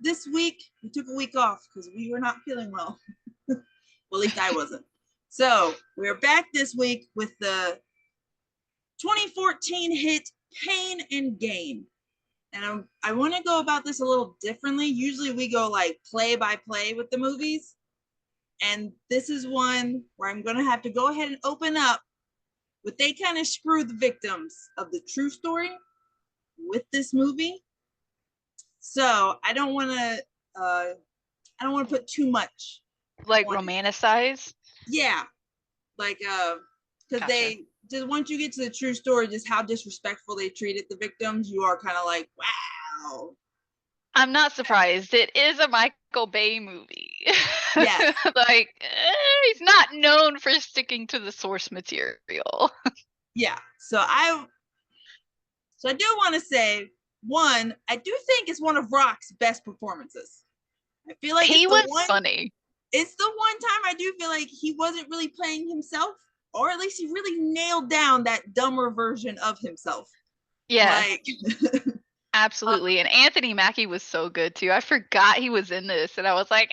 this week we took a week off because we were not feeling well. Well, at least I wasn't. So we're back this week with the 2014 hit Pain and Gain. And I want to go about this a little differently. Usually we go like play by play with the movies. And this is one where I'm going to have to go ahead and open up what they kind of screw the victims of the true story with this movie. So I don't want to put too much like romanticize. Yeah, like because Gotcha. they just once you get to the true story, just how disrespectful they treated the victims, you are kind of like, wow. I'm not surprised. It is a Michael Bay movie. Yes. Like he's not known for sticking to the source material. Yeah. So I do want to say one, I do think it's one of Rock's best performances. I feel like he was funny. It's the one time I do feel like he wasn't really playing himself, or at least he really nailed down that dumber version of himself. Yeah. Like, absolutely. And Anthony Mackie was so good too. I forgot he was in this, and I was like,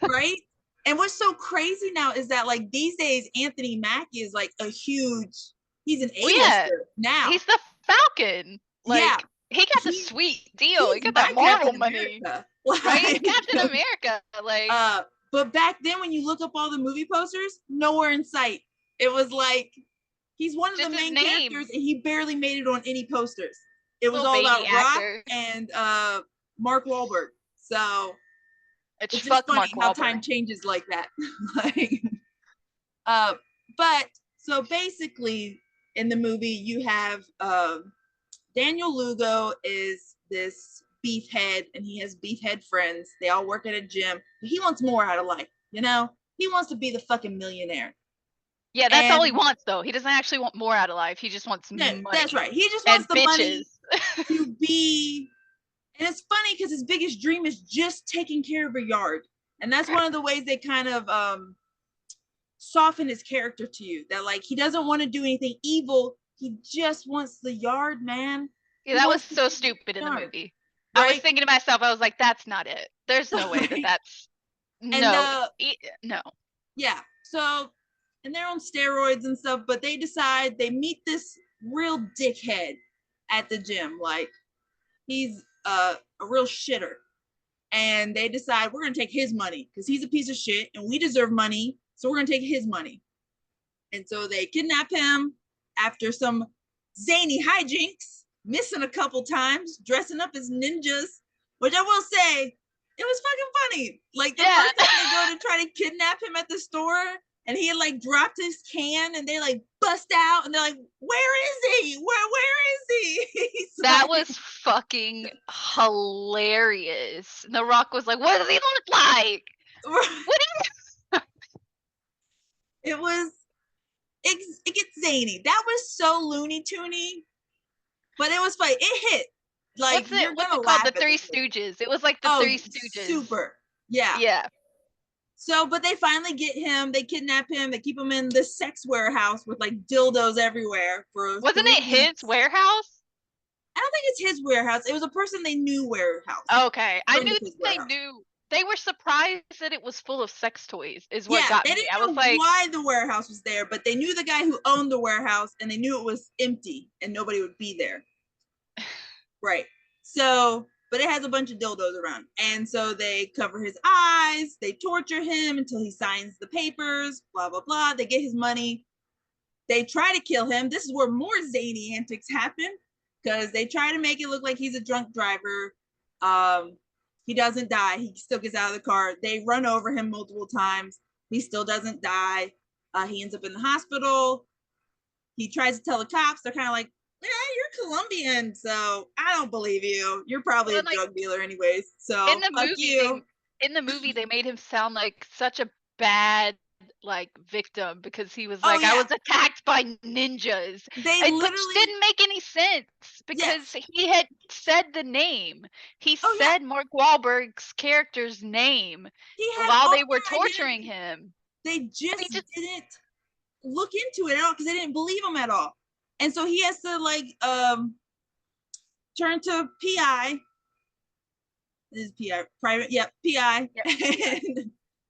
right? And what's so crazy now is that like these days Anthony Mackie is like a huge, he's an A-lister now. He's the Falcon. Like, yeah. He got the sweet deal. He got that Marvel money. Like, right? Captain America. Like but back then when you look up all the movie posters, nowhere in sight. It was like he's one of the main characters and he barely made it on any posters. It was all about Rock and Mark Wahlberg. So it's just funny how time changes like that. Like, but so basically in the movie you have Daniel Lugo is this beefhead and he has beefhead friends. They all work at a gym. He wants more out of life, you know? He wants to be the fucking millionaire. Yeah, that's all he wants though. He doesn't actually want more out of life. He just wants money. That's right. He just wants the money to be. And it's funny because his biggest dream is just taking care of a yard. And that's one of the ways they kind of soften his character to you. That like he doesn't want to do anything evil. He just wants the yard, man. Yeah, that was so stupid in the movie. Right? I was thinking to myself, I was like, that's not it. There's no way that's no. Yeah. So, and they're on steroids and stuff, but they decide they meet this real dickhead at the gym. Like he's a real shitter. And they decide we're going to take his money because he's a piece of shit and we deserve money. So we're going to take his money. And so they kidnap him after some zany hijinks, missing a couple times, dressing up as ninjas, which I will say, it was fucking funny. Like the first time they go to try to kidnap him at the store and he had like dropped his can and they like bust out and they're like, where is he? Where is he? That was fucking hilarious. The Rock was like, what does he look like? It gets zany. That was so Looney Toony, but it was funny. It hit. Like what's it called? The Three Stooges. It was like the Three Stooges. Super. Yeah. Yeah. So, but they finally get him. They kidnap him. They keep him in the sex warehouse with like dildos everywhere. Wasn't it his warehouse? I don't think it's his warehouse. It was a person they knew warehouse. Okay, I knew they knew. They were surprised that it was full of sex toys. Is what got me. They didn't know why the warehouse was there, but they knew the guy who owned the warehouse, and they knew it was empty and nobody would be there. Right. So, but it has a bunch of dildos around. And so they cover his eyes, they torture him until he signs the papers, blah, blah, blah. They get his money. They try to kill him. This is where more zany antics happen because they try to make it look like he's a drunk driver. He doesn't die. He still gets out of the car. They run over him multiple times. He still doesn't die. He ends up in the hospital. He tries to tell the cops. They're kind of like, you're Colombian, so I don't believe you. You're probably a drug dealer anyways. So in the movie, they made him sound like such a bad like victim because he was like, I was attacked by ninjas. Which didn't make any sense because he had said the name. He said Mark Wahlberg's character's name while they were torturing him. They just didn't look into it at all because they didn't believe him at all. And so he has to like turn to PI This is PI, private, yep, PI. Yep.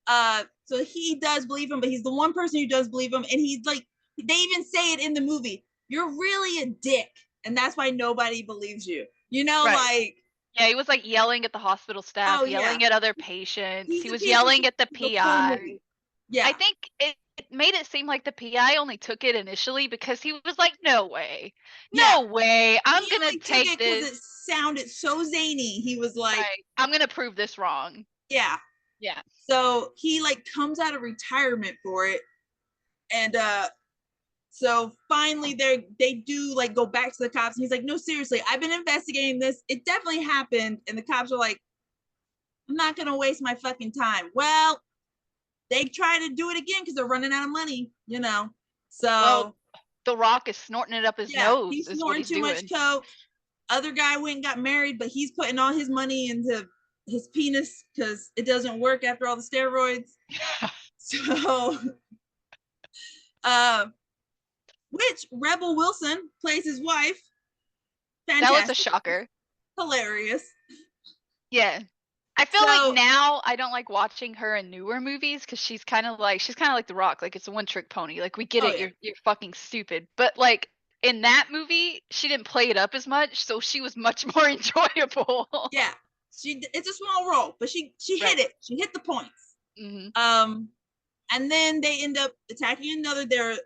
And so he does believe him, but he's the one person who does believe him, and he's like, they even say it in the movie, you're really a dick, and that's why nobody believes you. You know, right. Like, yeah, he was like yelling at the hospital staff, yelling at other patients. He was yelling at the PI. Yeah, I think it made it seem like the PI only took it initially because he was like, "No way, no way, I'm gonna take this." Because it sounded so zany. He was like, right. "I'm gonna prove this wrong." Yeah, yeah. So he like comes out of retirement for it, and so finally they do like go back to the cops, and he's like, "No, seriously, I've been investigating this. It definitely happened." And the cops are like, "I'm not gonna waste my fucking time." Well, they try to do it again because they're running out of money, you know. So well, The Rock is snorting it up his nose. He's snorting too much coke. Other guy went and got married, but he's putting all his money into his penis because it doesn't work after all the steroids. So, which Rebel Wilson plays his wife. Fantastic. That was a shocker. Hilarious. Yeah. I feel like now I don't like watching her in newer movies because she's kind of like The Rock, like it's a one-trick pony. Like we get it, yeah. You're fucking stupid. But like in that movie, she didn't play it up as much, so she was much more enjoyable. Yeah, it's a small role, but she hit it. She hit the points. Mm-hmm. And then they end up attacking another. They're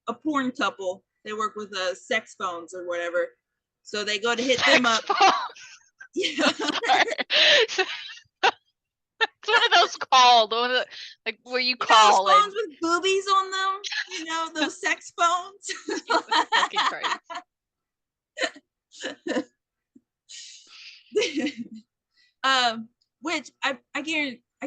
a porn couple. They work with sex phones or whatever. So they go to hit them up. Yeah. It's one of those called, like where you call those phones with boobies on them. You know, those sex phones. Which I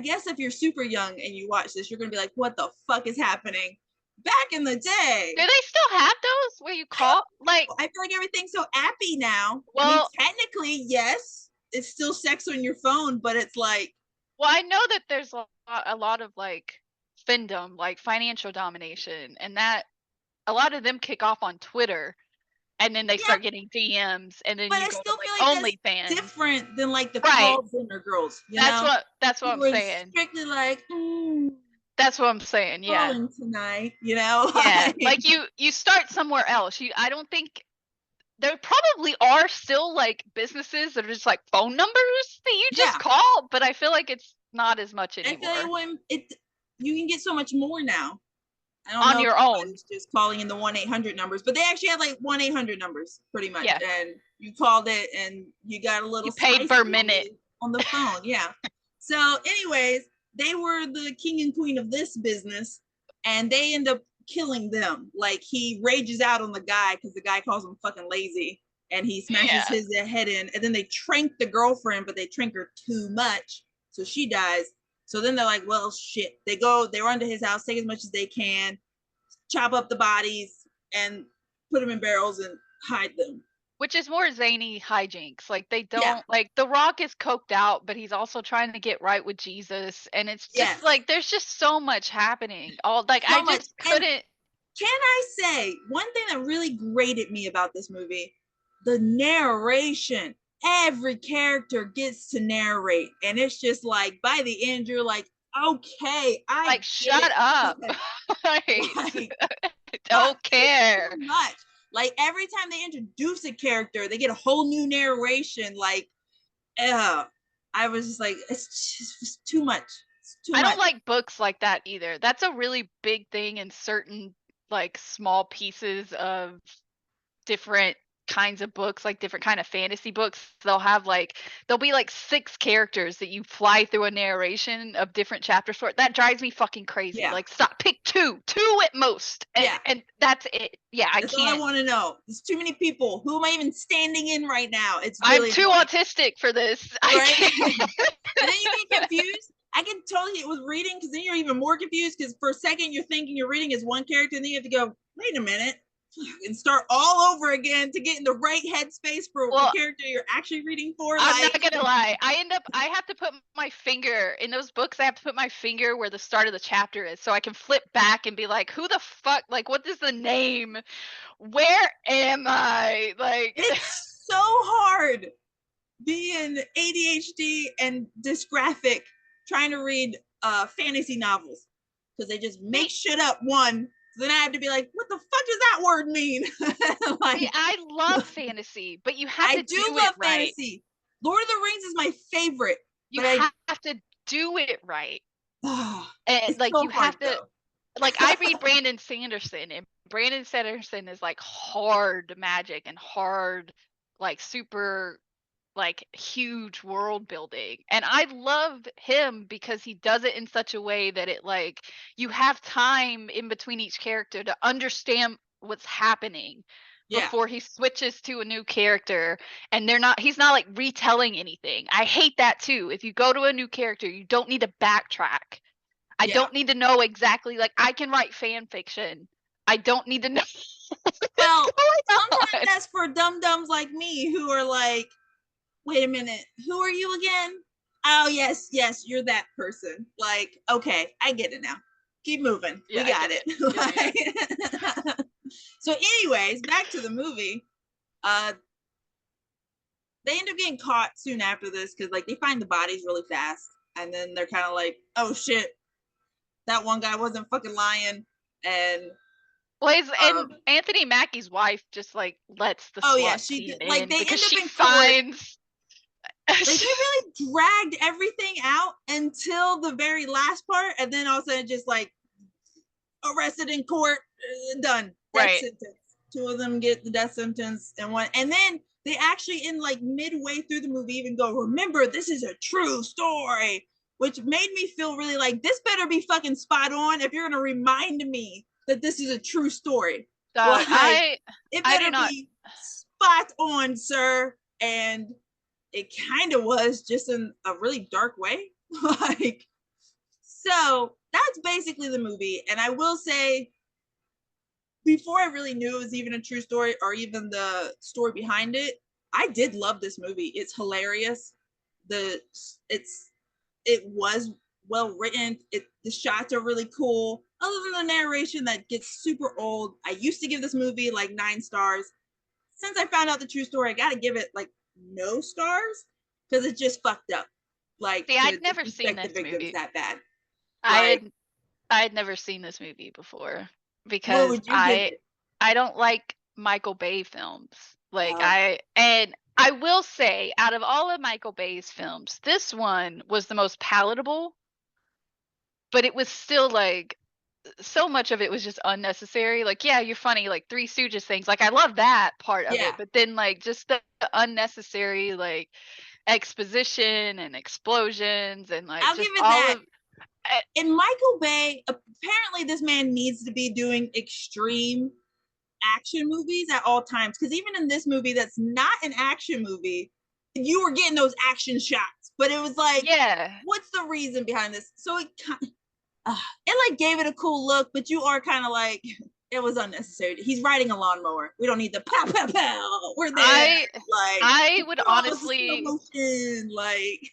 guess if you're super young and you watch this, you're gonna be like, "What the fuck is happening?" Back in the day, do they still have those where you call? Like, I feel like everything's so appy now. Well, I mean, technically, yes, it's still sex on your phone, but it's like. Well, I know that there's a lot of like findom, like financial domination, and that a lot of them kick off on Twitter, and then they start getting DMs, and then you go to like OnlyFans. Different than like the call center girls. That's what I'm saying. Strictly like. That's what I'm saying. Yeah. Calling tonight, you know. Yeah, like you start somewhere else. I don't think there probably are still like businesses that are just like phone numbers that you just call, but I feel like it's not as much anymore. I feel like you can get so much more now. I don't know your own. Just calling in the 1-800 numbers, but they actually have like 1-800 numbers pretty much. Yeah. And you called it and you got a little. You paid per minute on the phone. Yeah. So, anyways, they were the king and queen of this business, and they end up killing them. Like he rages out on the guy because the guy calls him fucking lazy, and he smashes his head in. And then they trank the girlfriend, but they trank her too much, so she dies. So then they're like, well, shit. They run to his house, take as much as they can, chop up the bodies, and put them in barrels and hide them. Which is more zany hijinks. Like they don't like The Rock is coked out, but he's also trying to get right with Jesus, and it's just like there's just so much happening. Just couldn't. And can I say one thing that really grated me about this movie? The narration. Every character gets to narrate, and it's just like by the end you're like, okay, I shut up. I don't care. So much. Like every time they introduce a character, they get a whole new narration. Like, I was just like, it's just too much. I don't like books like that either. That's a really big thing in certain like small pieces of different kinds of books, like different kind of fantasy books. There'll be like 6 characters that you fly through a narration of different chapters for. That drives me fucking crazy. Yeah. Like stop, pick 2 at most, and that's it. Yeah, that's all I want to know. There's too many people. Who am I even standing in right now? It's really I'm too autistic for this. Right? And then you get confused. I can totally it was reading because then you're even more confused because for a second you're thinking you're reading as one character, and then you have to go, wait a minute, and start all over again to get in the right headspace for the character you're actually reading for. I'm not gonna lie. I have to put my finger in those books. I have to put my finger where the start of the chapter is, so I can flip back and be like, "Who the fuck? Like, what is the name? Where am I?" Like, it's so hard. being ADHD and dysgraphic, trying to read fantasy novels because they just make shit up. One, so then I have to be like, what the fuck does that word mean? Like, see, I love fantasy, but you have to do it right. Fantasy. Lord of the Rings is my favorite. You have to do it right. And like, so you have to, like, I read Brandon Sanderson, and Brandon Sanderson is like hard magic and hard, like, super, like, huge world building. And I love him because he does it in such a way that it, like, you have time in between each character to understand what's happening before he switches to a new character, and he's not like retelling anything. I hate that too. If you go to a new character, you don't need to backtrack. I don't need to know exactly, like, I can write fan fiction. I don't need to know. Well, sometimes that's for dum-dums like me who are like, wait a minute, who are you again? Oh, yes, you're that person. Like, okay, I get it now. Keep moving. We got it. So anyways, back to the movie. They end up getting caught soon after this because, like, they find the bodies really fast. And then they're kind of like, oh, shit, that one guy wasn't fucking lying. And and Anthony Mackie's wife just, like, lets the SWAT team in, like, because she finds like, they really dragged everything out until the very last part, and then all of a sudden just like arrested in court, done, death sentence. Two of them get the death sentence, and then they actually, in like midway through the movie, even go, remember, this is a true story, which made me feel really like, this better be fucking spot on if you're gonna remind me that this is a true story. Like, it better be spot on, sir. And it kind of was, just in a really dark way. Like, so that's basically the movie. And I will say, before I really knew it was even a true story or even the story behind it, I did love this movie. It's hilarious. It was well written. The shots are really cool. Other than the narration that gets super old, I used to give this movie like 9 stars. Since I found out the true story, I gotta give it like no stars because it's just fucked up. Like, see, I'd never seen this movie that bad. I had never seen this movie before because I don't like Michael Bay films. Like, I will say, out of all of Michael Bay's films, this one was the most palatable, but it was still like, so much of it was just unnecessary. Like, yeah, you're funny, like Three Stooges things. Like, I love that part of it, but then, like, just the unnecessary, like, exposition and explosions and, like, I'll just give it all that. In Michael Bay, apparently this man needs to be doing extreme action movies at all times, because even in this movie that's not an action movie, you were getting those action shots, but it was like, what's the reason behind this? So it like gave it a cool look, but you are kind of like, it was unnecessary. He's riding a lawnmower. We don't need the pow pow pow. We're there. I would honestly like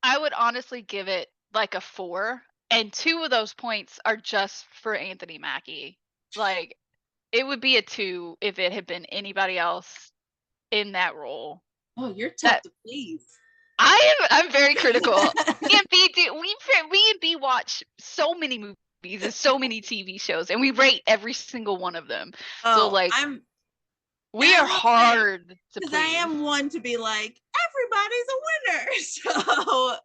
I would honestly give it like a 4, and 2 of those points are just for Anthony Mackie. Like, it would be a 2 if it had been anybody else in that role. Oh, you're tough to please. I'm very critical. We and B watch so many movies and so many TV shows, and we rate every single one of them. So, like, we are hard to please. Because I am one to be like, everybody's a winner. So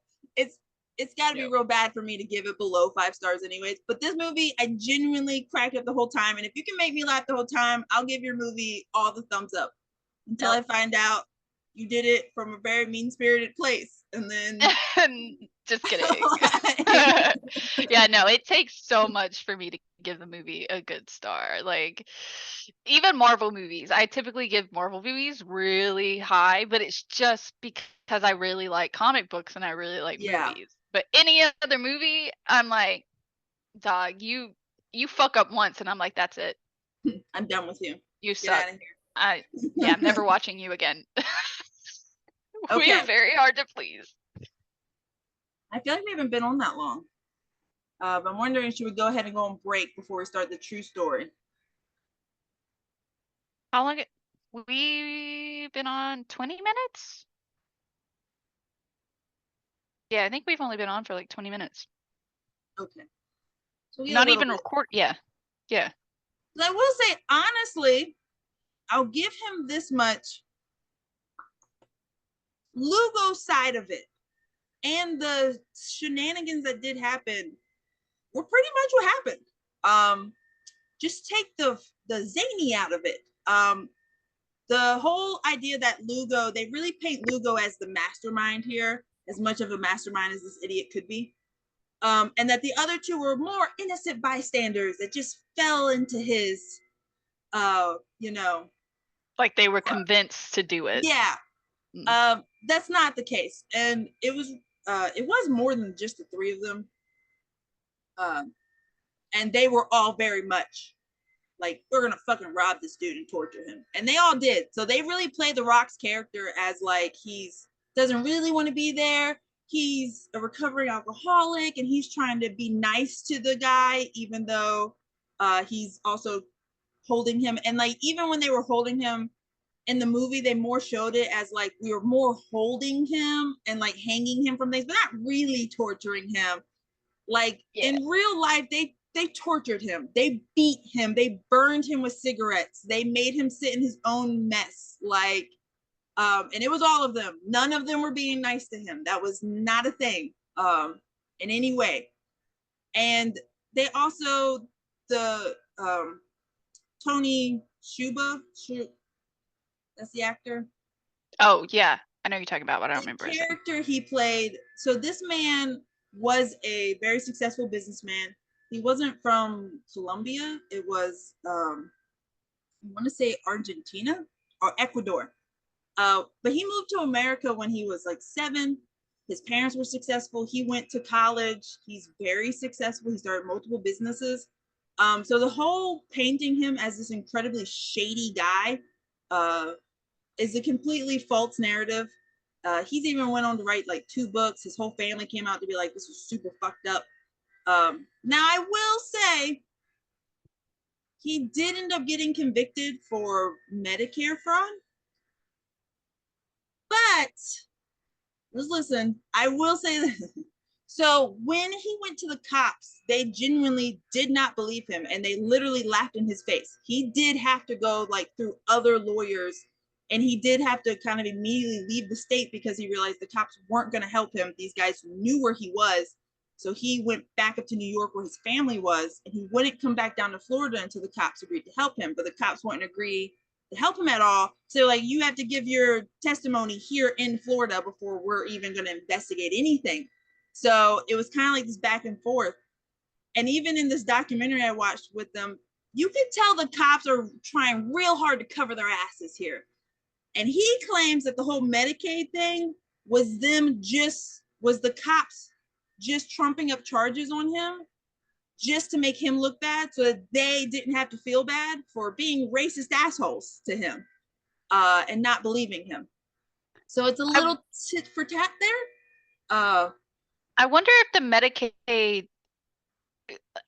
it's got to be real bad for me to give it below 5 stars anyways. But this movie, I genuinely cracked up the whole time. And if you can make me laugh the whole time, I'll give your movie all the thumbs up until I find out you did it from a very mean-spirited place. And then just kidding. Yeah, no, it takes so much for me to give the movie a good star. Like, even Marvel movies, I typically give Marvel movies really high, but it's just because I really like comic books and I really like movies. But any other movie, I'm like, dog, you fuck up once, and I'm like, that's it. I'm done with you. You suck. I'm never watching you again. We are very hard to please. I feel like we haven't been on that long. But I'm wondering, should we go ahead and go on break before we start the true story? How long? We've been on 20 minutes? Yeah, I think we've only been on for like 20 minutes. Okay. So not even record. Yeah. I will say, honestly, I'll give him this much. Lugo's side of it and the shenanigans that did happen were pretty much what happened. Just take the zany out of it. The whole idea that Lugo, they really paint Lugo as the mastermind here, as much of a mastermind as this idiot could be. And that the other two were more innocent bystanders that just fell into his, like they were convinced to do it. Yeah. That's not the case. And it was more than just the three of them. And they were all very much like, we're gonna fucking rob this dude and torture him. And they all did. So they really played The Rock's character as like he's doesn't really want to be there. He's a recovering alcoholic and he's trying to be nice to the guy, even though he's also holding him. And like, even when they were holding him in the movie, they more showed it as like we were more holding him and like hanging him from things, but not really torturing him. Like in real life, they tortured him. They beat him. They burned him with cigarettes. They made him sit in his own mess. Like, and it was all of them. None of them were being nice to him. That was not a thing in any way. And they also, the Tony Schuba, that's the actor. Oh, yeah. I know you're talking about, but I don't remember his character he played. So this man was a very successful businessman. He wasn't from Colombia. It was, I want to say Argentina or Ecuador. But he moved to America when he was like 7. His parents were successful. He went to college. He's very successful. He started multiple businesses. So the whole painting him as this incredibly shady guy is a completely false narrative. He's even went on to write like 2 books. His whole family came out to be like, this was super fucked up. Now I will say he did end up getting convicted for Medicare fraud. But let's listen, I will say this. So when he went to the cops, they genuinely did not believe him and they literally laughed in his face. He did have to go like through other lawyers and he did have to kind of immediately leave the state because he realized the cops weren't going to help him. These guys knew where he was. So he went back up to New York where his family was and he wouldn't come back down to Florida until the cops agreed to help him. But the cops wouldn't agree to help him at all. So like, you have to give your testimony here in Florida before we're even going to investigate anything. So it was kind of like this back and forth. And even in this documentary I watched with them, you could tell the cops are trying real hard to cover their asses here. And he claims that the whole Medicaid thing was the cops just trumping up charges on him just to make him look bad so that they didn't have to feel bad for being racist assholes to him and not believing him. So it's a little tit for tat there. I wonder if the Medicaid,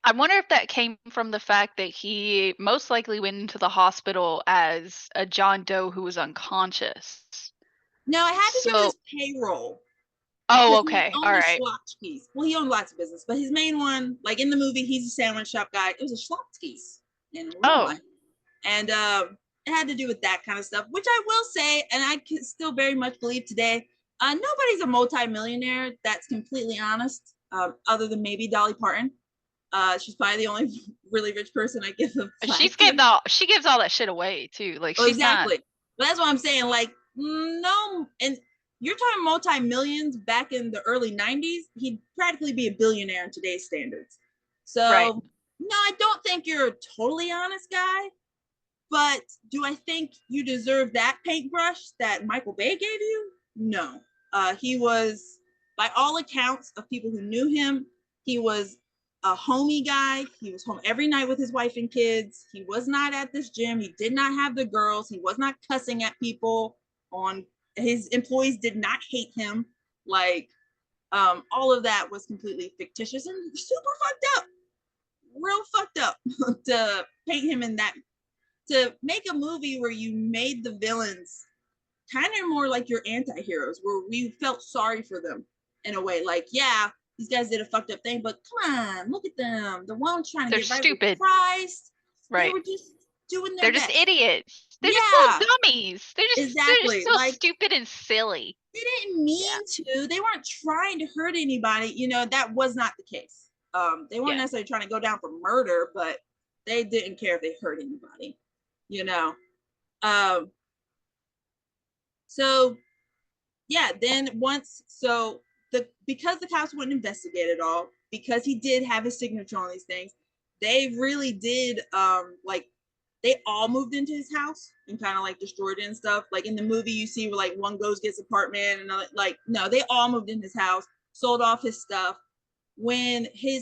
I wonder if that came from the fact that he most likely went into the hospital as a John Doe who was unconscious. No, it had to do with his payroll. Oh, okay. All right. Schlotzsky's. Well, he owned lots of business, but his main one, like in the movie, he's a sandwich shop guy. It was a Schlotzsky's in real life. And it had to do with that kind of stuff, which I will say, and I can still very much believe today, nobody's a multi-millionaire that's completely honest, other than maybe Dolly Parton. She's probably the only really rich person I give a she gives all that shit away too. Like, she's exactly. But that's what I'm saying. Like, no, and you're talking multi-millions back in the early 90s, he'd practically be a billionaire in today's standards. So no, I don't think you're a totally honest guy, but do I think you deserve that paintbrush that Michael Bay gave you? No. He was, by all accounts of people who knew him, he was a homey guy. He was home every night with his wife and kids. He was not at this gym. He did not have the girls. He was not cussing at people. His employees did not hate him. Like, all of that was completely fictitious and super fucked up. Real fucked up to paint him in that, to make a movie where you made the villains kind of more like your anti-heroes, where we felt sorry for them. in a way. Like, yeah, these guys did a fucked up thing, but come on, look at them. The ones trying to They're get right stupid. with Christ. They Right. were just doing their They're best. just idiots. They're Yeah. just little dummies. They're just so like, stupid and silly. They didn't mean to. They weren't trying to hurt anybody. You know, that was not the case. They weren't necessarily trying to go down for murder, but they didn't care if they hurt anybody, you know. So yeah, then because the cops wouldn't investigate it all, because he did have his signature on these things, they really did like they all moved into his house and kind of like destroyed it and stuff. Like in the movie, you see where like one goes gets an apartment and like no, they all moved in his house, sold off his stuff. When he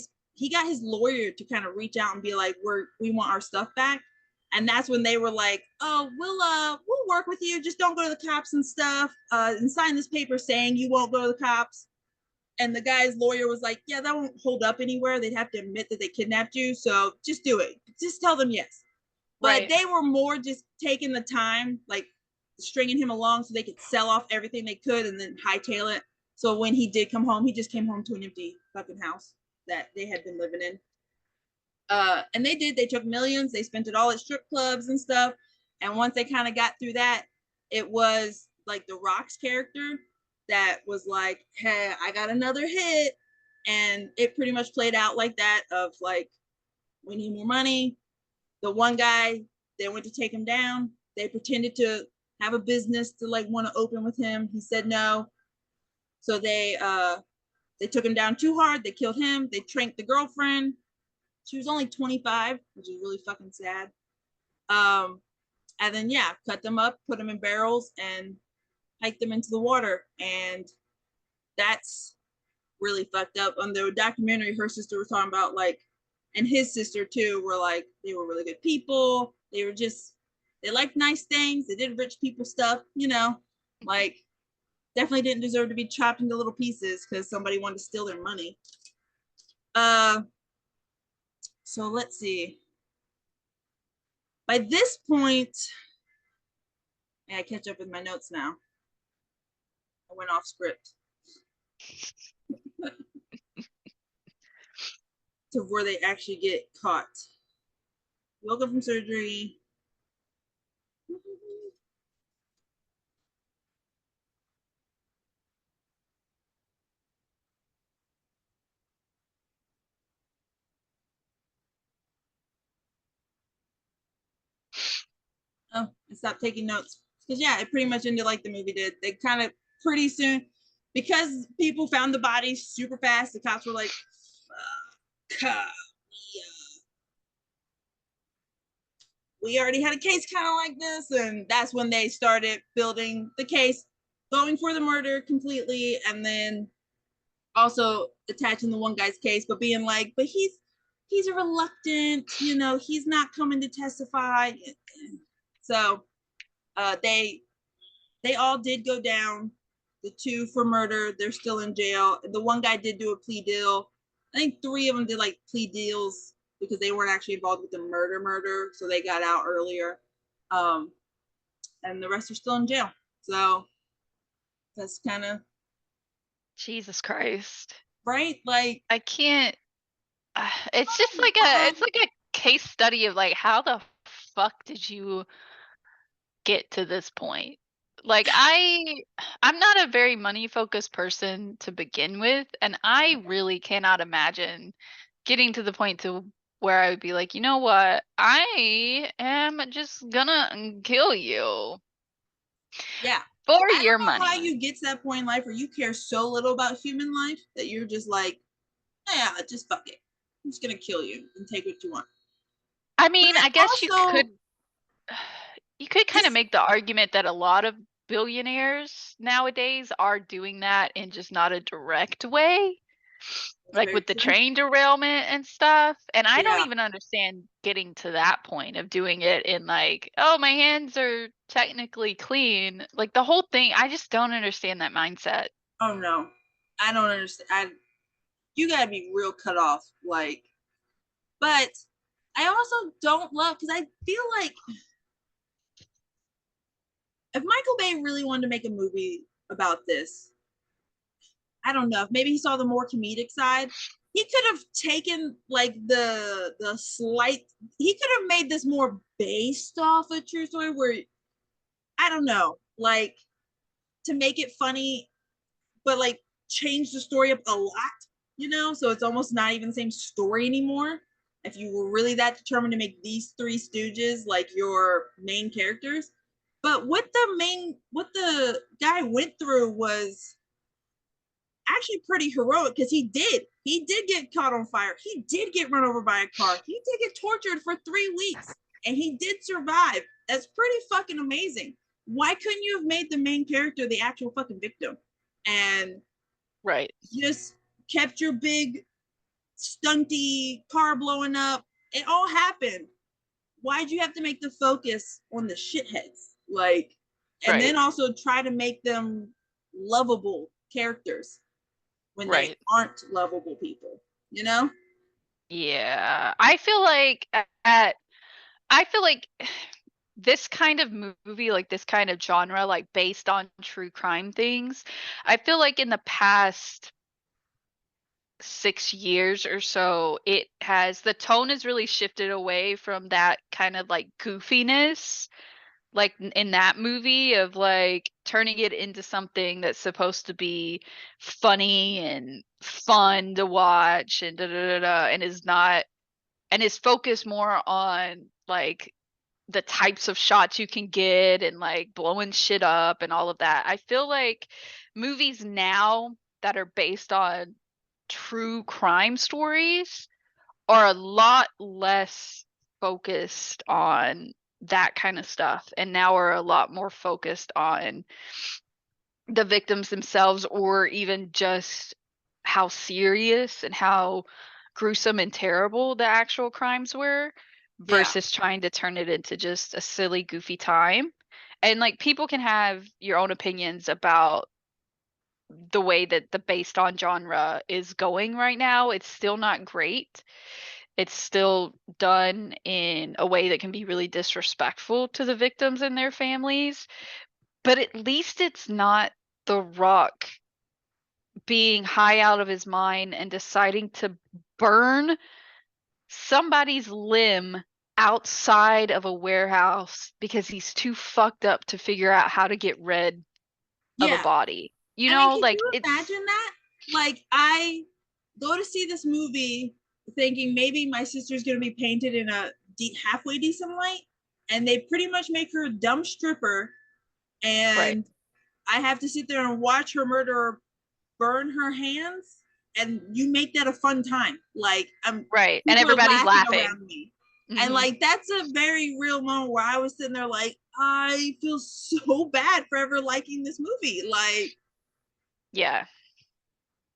got his lawyer to kind of reach out and be like, we want our stuff back. And that's when they were like, oh, we'll work with you. Just don't go to the cops and stuff. And sign this paper saying you won't go to the cops. And the guy's lawyer was like, yeah, that won't hold up anywhere. They'd have to admit that they kidnapped you. So just do it. Just tell them yes. But they were more just taking the time, like stringing him along so they could sell off everything they could and then hightail it. So when he did come home, he just came home to an empty fucking house that they had been living in. And they took millions, they spent it all at strip clubs and stuff. And once they kind of got through that, it was like the Rock's character that was like, hey, I got another hit. And it pretty much played out like that of like, we need more money. The one guy, they went to take him down. They pretended to have a business to like want to open with him. He said no. So they took him down too hard. They killed him. They tranked the girlfriend. She was only 25, which is really fucking sad. And then yeah, cut them up, put them in barrels, and hiked them into the water. And that's really fucked up. On the documentary, her sister was talking about like, and his sister too, were like, they were really good people. They were just, they liked nice things. They did rich people stuff, you know, like definitely didn't deserve to be chopped into little pieces because somebody wanted to steal their money. So let's see. By this point, I catch up with my notes now. I went off script. To where they actually get caught. Woke up from surgery. Oh, I stopped taking notes. Because yeah, it pretty much ended like the movie did. They kind of pretty soon, because people found the bodies super fast, the cops were like, fuck, yeah. We already had a case kind of like this, and that's when they started building the case, going for the murder completely, and then also attaching the one guy's case, but being like, but he's a reluctant, you know, he's not coming to testify. So they all did go down. The two for murder, they're still in jail. The one guy did do a plea deal. I think 3 of them did like plea deals because they weren't actually involved with the murder, so they got out earlier. And the rest are still in jail. So that's kind of Jesus Christ. Right? Like I can't. It's just like a case study of like how the fuck did you get to this point? Like I'm not a very money focused person to begin with, and I really cannot imagine getting to the point to where I would be like, you know what, I am just gonna kill you. Yeah. For your money. How you get to that point in life where you care so little about human life that you're just like, yeah, just fuck it. I'm just gonna kill you and take what you want. I mean, I guess also, you could kind of make the argument that a lot of billionaires nowadays are doing that in just not a direct way. Like with the train derailment and stuff. And I don't even understand getting to that point of doing it in like, oh, my hands are technically clean. Like the whole thing, I just don't understand that mindset. Oh no. I don't understand. You gotta be real cut off. Like, but I also don't love, because I feel like if Michael Bay really wanted to make a movie about this, I don't know, maybe he saw the more comedic side. He could have taken like the slight, he could have made this more based off a true story where, I don't know, like to make it funny, but like change the story up a lot, so it's almost not even the same story anymore. If you were really that determined to make these three stooges like your main characters. But what the guy went through was actually pretty heroic, because he did get caught on fire, he did get run over by a car, he did get tortured for 3 weeks, and he did survive. That's pretty fucking amazing. Why couldn't you have made the main character the actual fucking victim and right just kept your big stunty car blowing up? It all happened. Why'd you have to make the focus on the shitheads, like, and right then also try to make them lovable characters when they right aren't lovable people, yeah, I feel like this kind of movie, like this kind of genre, like based on true crime things, I feel like in the past 6 years or so, the tone has really shifted away from that kind of like goofiness, like in that movie, of like turning it into something that's supposed to be funny and fun to watch and da da da, da and is focused more on like the types of shots you can get and like blowing shit up and all of that. I feel like movies now that are based on true crime stories are a lot less focused on that kind of stuff, and now are a lot more focused on the victims themselves, or even just how serious and how gruesome and terrible the actual crimes were, Yeah. versus trying to turn it into just a silly goofy time. And like people can have your own opinions about the way that the based on genre is going right now. It's still not great. It's still done in a way that can be really disrespectful to the victims and their families. But at least it's not The Rock being high out of his mind and deciding to burn somebody's limb outside of a warehouse because he's too fucked up to figure out how to get rid of a Yeah. body. I mean, can Like you it's imagine that? Like, I go to see this movie thinking maybe my sister's going to be painted in a halfway decent light, and they pretty much make her a dumb stripper, right. and I have to sit there and watch her murderer burn her hands, and you make that a fun time. Like, Right. And people are everybody's laughing laughing. around me. And Hmm. like, that's a very real moment where I was sitting there like, I feel so bad for ever liking this movie. Like, Yeah.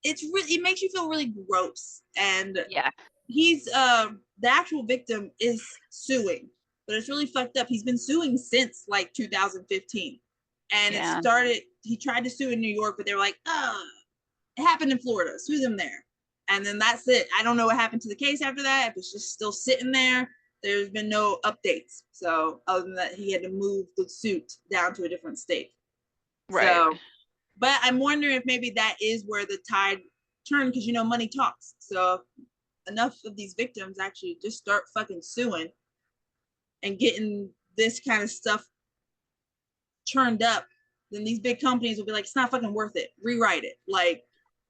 it makes you feel really gross. And Yeah. he's the actual victim is suing, but it's really fucked up. He's been suing since like 2015. And Yeah. he tried to sue in New York, but they were like, it happened in Florida, sue them there. And then that's it. I don't know what happened to the case after that. If it's just still sitting there, there's been no updates. So other than that, he had to move the suit down to a different state. Right. So, but I'm wondering if maybe that is where the tide turned, because money talks. So enough of these victims actually just start fucking suing and getting this kind of stuff turned up, then these big companies will be like, it's not fucking worth it. Rewrite it. Like,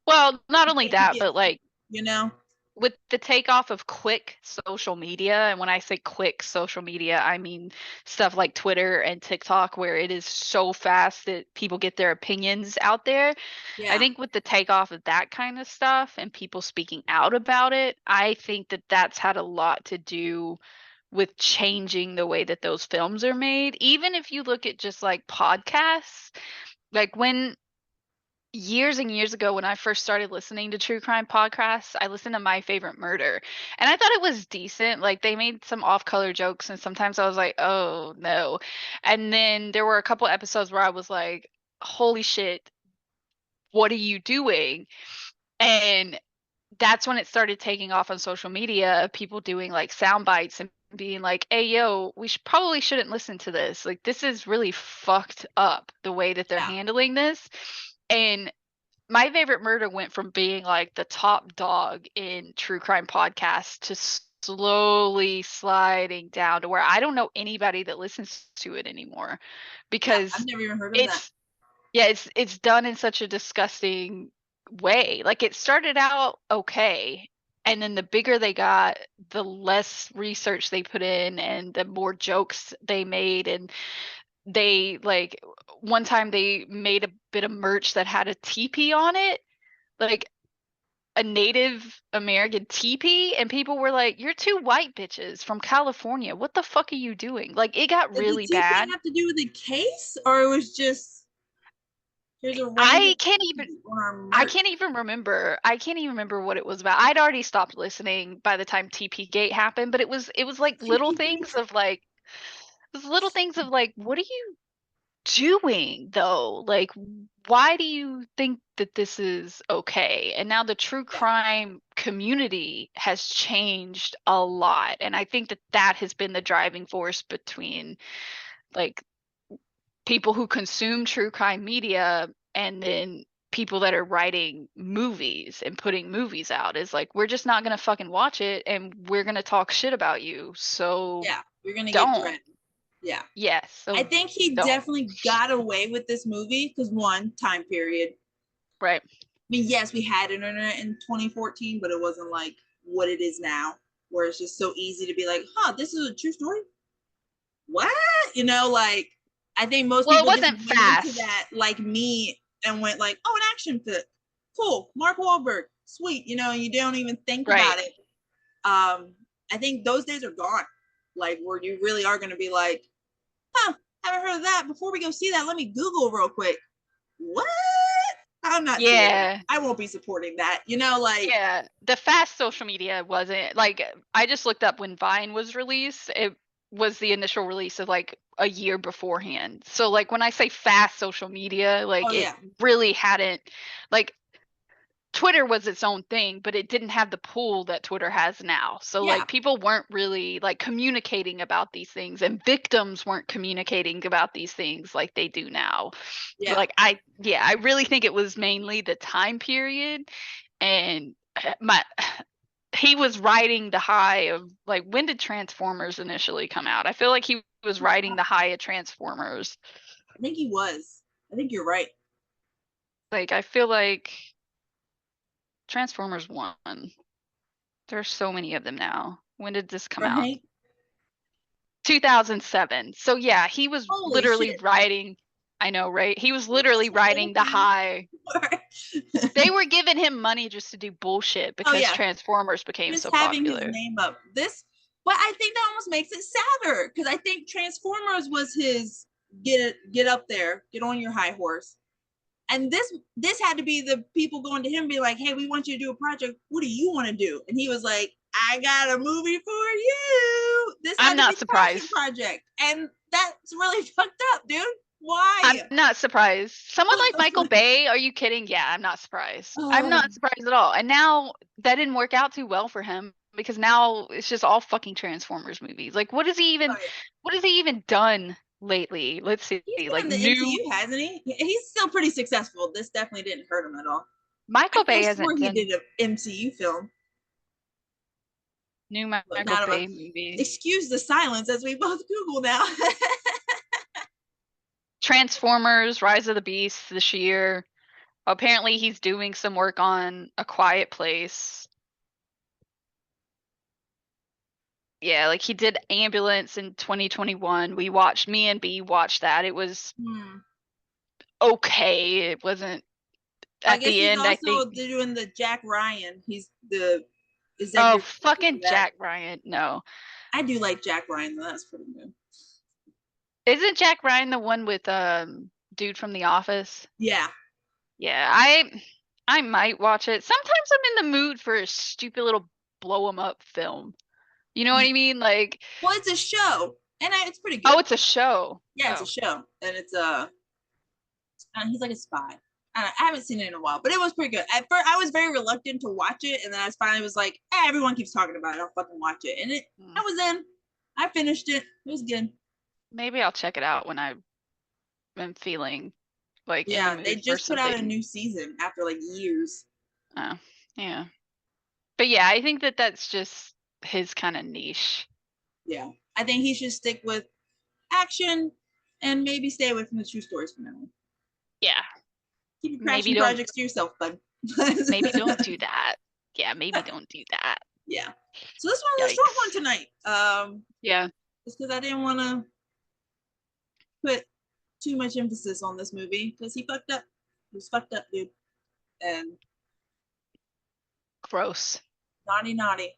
Well, not only you that, get, but like you know? with the takeoff of quick social media, and when I say quick social media, I mean stuff like Twitter and TikTok, where it is so fast that people get their opinions out there. I Yeah. think with the takeoff of that kind of stuff and people speaking out about it, I think that that's had a lot to do with changing the way that those films are made. Even if you look at just like podcasts, like when years and years ago when I first started listening to true crime podcasts, I listened to My Favorite Murder, and I thought it was decent. Like they made some off-color jokes and sometimes I was like, "Oh, no." And then there were a couple episodes where I was like, "Holy shit, what are you doing?" And that's when it started taking off on social media, people doing like sound bites and being like, "Hey, yo, probably shouldn't listen to this. Like, this is really fucked up the way that they're Yeah. handling this." And My Favorite Murder went from being like the top dog in true crime podcasts to slowly sliding down to where I don't know anybody that listens to it anymore, because I've never even heard of that. Yeah, it's done in such a disgusting way. Like, it started out okay, and then the bigger they got, the less research they put in and the more jokes they made. And they, like, one time they made a bit of merch that had a teepee on it, like a Native American teepee, and people were like, "You're two white bitches from California. What the fuck are you doing?" Like, it got Did the really teepee bad. have to do with the case, or it was just here's a random I can't even on our I merch? can't even remember. I can't even remember what it was about. I'd already stopped listening by the time TP Gate happened, but it was like little TP things Gate. of like it was little things of like, what are you doing though? Like, why do you think that this is okay? And now the true Yeah, crime community has changed a lot, and I think that that has been the driving force between, like, people who consume true crime media and then people that are writing movies and putting movies out, is like, we're just not gonna fucking watch it, and we're gonna talk shit about you, so yeah, you're gonna get don't. threatened. Yeah, Yes, I so think he don't. definitely got away with this movie because one, time period. Right. I mean, yes, we had internet in 2014, but it wasn't like what it is now, where it's just so easy to be like, huh, this is a true story. What? Like, I think most Well, it people just wasn't went into fast. that like me and went like, oh, an action fit. Cool. Mark Wahlberg. Sweet. And you don't even think Right. about it. I think those days are gone. Like, where you really are going to be like, huh, haven't heard of that. Before we go see that, let me Google real quick. What? I'm not seeing that. Yeah. I won't be supporting that. Like, Yeah, the fast social media wasn't like, I just looked up when Vine was released. It was the initial release of like a year beforehand. So like, when I say fast social media, oh like, it yeah, really hadn't, like, Twitter was its own thing, but it didn't have the pull that Twitter has now. So yeah, like, people weren't really like communicating about these things, and victims weren't communicating about these things like they do now. yeah. Like, yeah, I really think it was mainly the time period. And my he was riding the high of, like, when did Transformers initially come out? I feel like he was riding the high of Transformers. I think he was. I think you're right. Like, I feel like Transformers 1. There's so many of them now. When did this come out? Right? 2007. So yeah, he was Holy literally shit. riding, I know, right? He was literally riding the high. They were giving him money just to do bullshit Oh because yeah, Transformers became just so having his popular. name up. But I think that almost makes it sadder because I think Transformers was his get up there, get on your high horse. And this had to be the people going to him, be like, hey, we want you to do a project. What do you want to do? And he was like, I got a movie for you. This I'm had to not be the passion surprised. project. And that's really fucked up, dude. Why? I'm not surprised. Someone like Michael Bay, are you kidding? Yeah, I'm not surprised. I'm Oh, not surprised at all. And now that didn't work out too well for him, because now it's just all fucking Transformers movies. Like, oh yeah. what has he even done lately? Let's see. He's Like, been in the new MCU, hasn't he? He's still pretty successful. This definitely didn't hurt him at all. I Michael could Bay have hasn't sworn he done did an MCU film. new But Michael not of Bay movie. excuse the silence as we both Google now. Transformers, Rise of the Beast this year. Apparently he's doing some work on A Quiet Place. Yeah, like, he did Ambulance in 2021. Me and B watched that. It was okay. It wasn't, I at guess the he's end, I think. also doing the Jack Ryan. He's the Oh, executive producer for fucking that. Jack Ryan. No. I do like Jack Ryan though. That's pretty good. Isn't Jack Ryan the one with dude from The Office? Yeah. Yeah, I might watch it. Sometimes I'm in the mood for a stupid little blow 'em up film. You know what I mean? Like, Well, it's a show, and it's pretty oh, good. it's a show. Yeah, it's a Oh. show, and it's he's like a spy. I haven't seen it in a while, but it was pretty good. At first, I was very reluctant to watch it, and then I finally was like, everyone keeps talking about it. I'll fucking watch it. And I was in. I finished it. It was good. Maybe I'll check it out when I am feeling like in Yeah, the mood they for just put out a something. new season after like years. Oh, yeah. But yeah, I think that that's just his kind of niche. Yeah, I think he should stick with action and maybe stay away from the true stories for now. Yeah. Keep your Maybe crashing don't projects to yourself, bud. maybe don't do that. Yeah, maybe don't do that. Yeah. So this one was a short one Yikes. tonight. Yeah. Just because I didn't want to put too much emphasis on this movie because he fucked up. He was fucked up, dude. And Gross. naughty, naughty.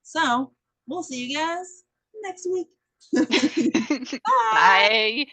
So we'll see you guys next week. Bye. Bye.